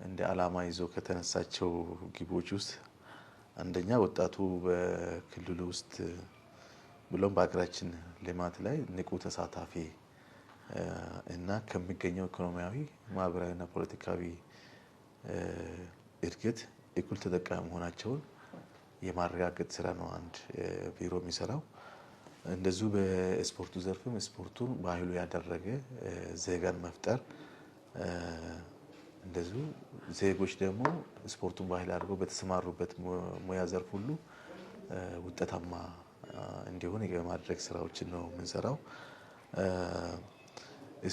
እንደ ዓላማ ይዞ ከተነሳቸው ግቦች ውስጥ አንደኛ ወጣቱ በክልሉ ውስጥ ብሎም በሀገራችን ልማት ላይ ንቁ ተሳታፊ እና ከሚገኘው ኢኮኖሚያዊ ማህበራዊና ፖለቲካዊ እድገት እኩል ተጠቃሚ መሆናቸውን የማረጋገጥ ስራ ነው አንድ ቢሮ የሚሰራው። እንደዚሁ በስፖርቱ ዘርፍም ስፖርቱን ባህሉ ያደረገ ዜጋን መፍጠር እንደዚሁ ዜጎች ደግሞ ስፖርቱን ባህል አድርገው በተሰማሩበት ሙያ ዘርፍ ሁሉ ውጤታማ እንዲሆን የማድረግ ስራዎችን ነው የምንሰራው።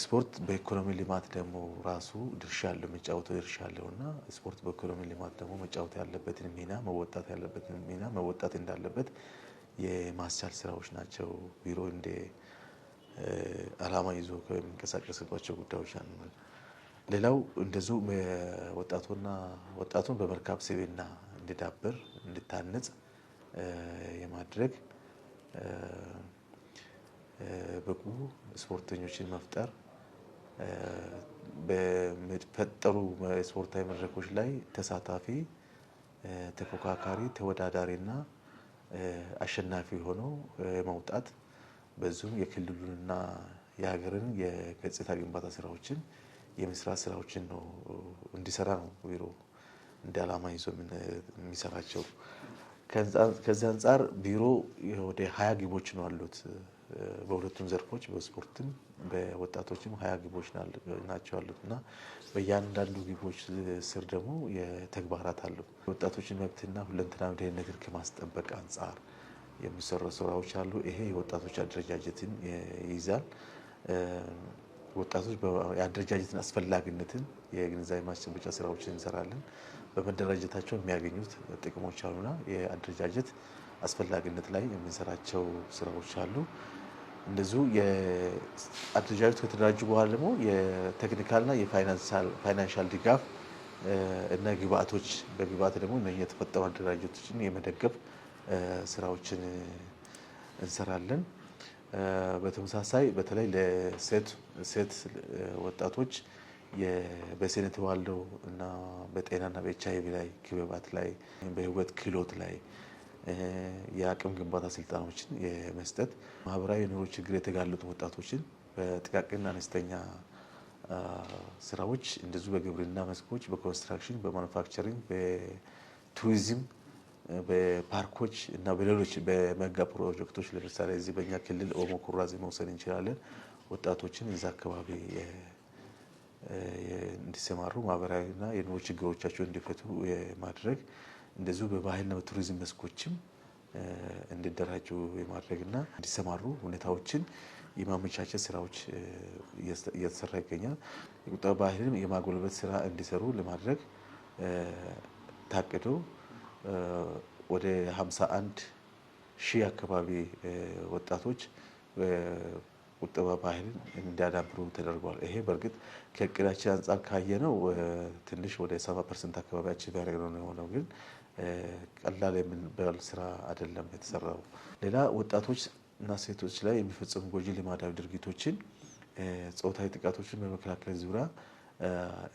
ስፖርት በኢኮኖሚ ልማት ደግሞ ራሱ ድርሻ አለው የሚጫወተው ድርሻ አለውና ስፖርት በኢኮኖሚ ልማት ደግሞ መጫወት ያለበትን ሚና መወጣት እንዳለበት የማስቻል ስራዎች ናቸው ቢሮ እንደ ዓላማ ይዞ ከሚንቀሳቀስባቸው ጉዳዮች አንዱ ነው። ሌላው እንደዚሁ ወጣቱን በመልካም ስብዕና እንዲዳብር እንዲታነጽ የማድረግ ብቁ ስፖርተኞችን መፍጠር በሚፈጠሩ ስፖርታዊ መድረኮች ላይ ተሳታፊ ተፎካካሪ ተወዳዳሪና አሸናፊ ሆኖ መውጣት በዚሁም የክልሉንና የሀገርን የገጽታ ግንባታ ስራዎችን የመስራት ስራዎችን ነው እንዲሰራ ነው ቢሮ እንደ ዓላማ ይዞ የሚሰራቸው። ከዚህ አንፃር ቢሮ ወደ 20 ግቦች ነው አሉት። በሁለቱም ዘርፎች በስፖርትም በወጣቶችም 20 ግቦች ናቸው አሉት እና በእያንዳንዱ ግቦች ስር ደግሞ የተግባራት አሉ። ወጣቶችን መብትና ሁለንተናዊ ደህንነትን ከማስጠበቅ አንፃር የሚሰሩ ስራዎች አሉ። ይሄ የወጣቶች አደረጃጀትን ይይዛል። ወጣቶች የአደረጃጀትን አስፈላጊነትን የግንዛቤ ማስጨበጫ ስራዎችን እንሰራለን። በመደራጀታቸው የሚያገኙት ጥቅሞች አሉና የአደረጃጀት አስፈላጊነት ላይ የምንሰራቸው ስራዎች አሉ። እንደዚሁ የአደረጃጀት ከተደራጁ በኋላ ደግሞ የቴክኒካልና የፋይናንሻል ድጋፍ እና ግብአቶች በግብአት ደግሞ እነዚህ የተፈጠሩ አደረጃጀቶችን የመደገፍ ስራዎችን እንሰራለን። በተመሳሳይ በተለይ ለሴት ወጣቶች በስነ ተዋልዶ እና በጤናና በኤችአይቪ ላይ ክበባት ላይ በህይወት ክህሎት ላይ የአቅም ግንባታ ስልጠናዎችን የመስጠት ማህበራዊ ኑሮ ችግር የተጋለጡ ወጣቶችን በጥቃቅንና አነስተኛ ስራዎች እንደዚሁ በግብርና መስኮች በኮንስትራክሽን በማኑፋክቸሪንግ በቱሪዝም በፓርኮች እና በሌሎች በመጋ ፕሮጀክቶች ለምሳሌ እዚህ በእኛ ክልል ኦሞ ኩራዝ መውሰድ እንችላለን። ወጣቶችን እዛ አካባቢ እንዲሰማሩ ማህበራዊና የኑሮ ችግሮቻቸውን እንዲፈቱ የማድረግ እንደዚሁ በባህልና በቱሪዝም መስኮችም እንዲደራጁ የማድረግና እንዲሰማሩ ሁኔታዎችን የማመቻቸት ስራዎች እየተሰራ ይገኛል። የቁጠባ ባህልን የማጎልበት ስራ እንዲሰሩ ለማድረግ ታቅዶ ወደ 51,000 አካባቢ ወጣቶች ቁጠባ ባህልን እንዲያዳብሩ ተደርጓል። ይሄ በእርግጥ ከእቅዳችን አንፃር ካየነው ትንሽ ወደ 70% አካባቢ አቺቭ ያደረግነው ነው የሆነው፣ ግን ቀላል የምንባል ስራ አይደለም የተሰራው። ሌላ ወጣቶች እና ሴቶች ላይ የሚፈጸሙ ጎጂ ልማዳዊ ድርጊቶችን ጾታዊ ጥቃቶችን በመከላከል ዙሪያ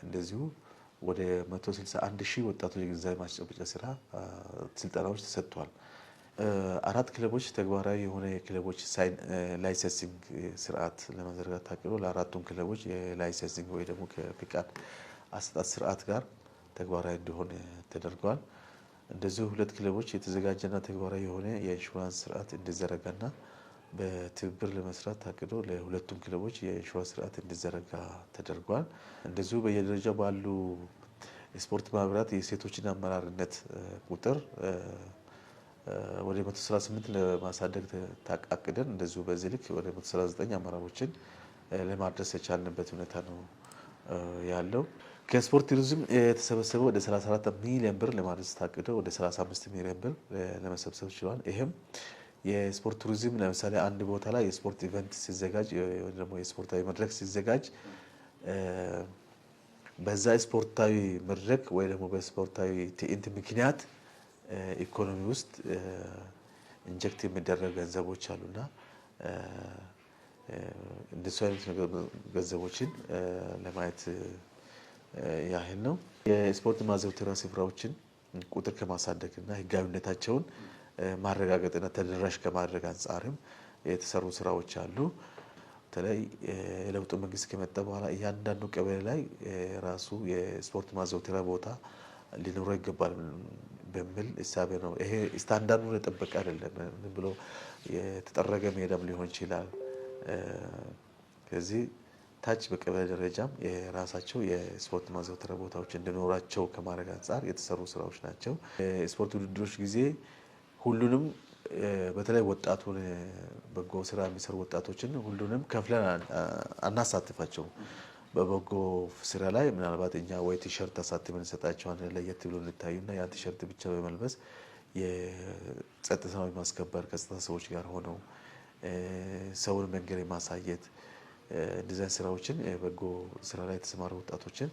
እንደዚሁ ወደ 161,000 ወጣቶች የግንዛቤ ማስጨበጫ ስራ ስልጠናዎች ተሰጥቷል። 4 ክለቦች ተግባራዊ የሆነ የክለቦች ላይሰንሲንግ ስርዓት ለመዘርጋት ታቅዶ ለአራቱም ክለቦች የላይሰንሲንግ ወይ ደግሞ ከፍቃድ አሰጣጥ ስርዓት ጋር ተግባራዊ እንዲሆን ተደርጓል። እንደዚሁ 2 ክለቦች የተዘጋጀና ተግባራዊ የሆነ የኢንሹራንስ ስርዓት እንዲዘረጋና በትብብር ለመስራት ታቅዶ ለሁለቱም ክለቦች የኢንሹራንስ ስርዓት እንዲዘረጋ ተደርጓል። እንደዚሁ በየደረጃው ባሉ የስፖርት ማህበራት የሴቶችን አመራርነት ቁጥር ወደ 138 ለማሳደግ ታቅደን እንደዚሁ በዚህ ልክ ወደ 139 አመራሮችን ለማድረስ የቻልንበት ሁኔታ ነው ያለው። ከስፖርት ቱሪዝም የተሰበሰበው ወደ 34 ሚሊዮን ብር ለማድረስ ታቅዶ ወደ 35 ሚሊዮን ብር ለመሰብሰብ ችሏል። ይሄም የስፖርት ቱሪዝም ለምሳሌ አንድ ቦታ ላይ የስፖርት ኢቨንት ሲዘጋጅ ወይ ደግሞ የስፖርታዊ መድረክ ሲዘጋጅ በዛ ስፖርታዊ መድረክ ወይ ደግሞ በስፖርታዊ ትዕይንት ምክንያት ኢኮኖሚ ውስጥ ኢንጀክት የሚደረግ ገንዘቦች አሉና እንደሱ አይነት ገንዘቦችን ለማየት ያህል ነው። የስፖርት ማዘውተሪያ ስፍራዎችን ቁጥር ከማሳደግና ህጋዊነታቸውን ማረጋገጥና ተደራሽ ከማድረግ አንጻርም የተሰሩ ስራዎች አሉ። በተለይ የለውጡ መንግስት ከመጣ በኋላ እያንዳንዱ ቀበሌ ላይ ራሱ የስፖርት ማዘውተሪያ ቦታ ሊኖረው ይገባል በሚል እሳቤ ነው። ይሄ ስታንዳርዱን የጠበቀ አይደለም ብሎ የተጠረገ ሜዳም ሊሆን ይችላል። ከዚህ ታች በቀበሌ ደረጃም የራሳቸው የስፖርት ማዘውተሪያ ቦታዎች እንዲኖራቸው ከማድረግ አንጻር የተሰሩ ስራዎች ናቸው። የስፖርት ውድድሮች ጊዜ ሁሉንም በተለይ ወጣቱን በጎ ስራ የሚሰሩ ወጣቶችን ሁሉንም ከፍለን አናሳትፋቸውም። በበጎ ስራ ላይ ምናልባት እኛ ወይ ቲሸርት አሳትመን እንሰጣቸዋለን ለየት ብሎ እንዲታዩና ያን ቲሸርት ብቻ በመልበስ የጸጥታውን ማስከበር ከጸጥታ ሰዎች ጋር ሆነው ሰውን መንገድ የማሳየት እንደዚህ ስራዎችን በጎ ስራ ላይ የተሰማሩ ወጣቶችን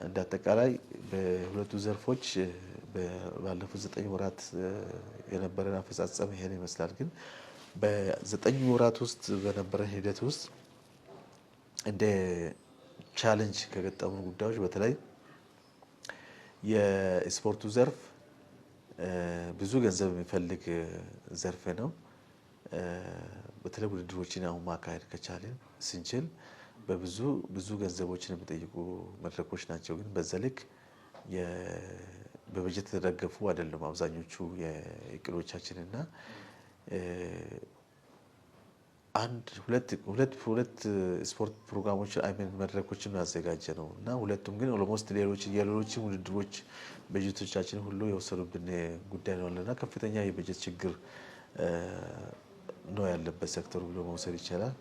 እንደ አጠቃላይ በሁለቱ ዘርፎች ባለፉት 9 ወራት የነበረን አፈጻጸም ይሄን ይመስላል። ግን በ9 ወራት ውስጥ በነበረን ሂደት ውስጥ እንደ ቻሌንጅ ከገጠሙ ጉዳዮች በተለይ የስፖርቱ ዘርፍ ብዙ ገንዘብ የሚፈልግ ዘርፍ ነው። በተለይ ውድድሮችን አሁን ማካሄድ ከቻልን ስንችል ብዙ ገንዘቦችን የሚጠይቁ መድረኮች ናቸው። ግን በዛ ልክ በበጀት የተደገፉ አይደሉም አብዛኞቹ የእቅዶቻችን እና ሁለት ስፖርት ፕሮግራሞች መድረኮችን ያዘጋጀነው እና ሁለቱም ግን ኦልሞስት የሌሎችን ውድድሮች በጀቶቻችን ሁሉ የወሰዱብን ጉዳይ ነው እና ከፍተኛ የበጀት ችግር ነው ያለበት ሴክተሩ ብሎ መውሰድ ይቻላል።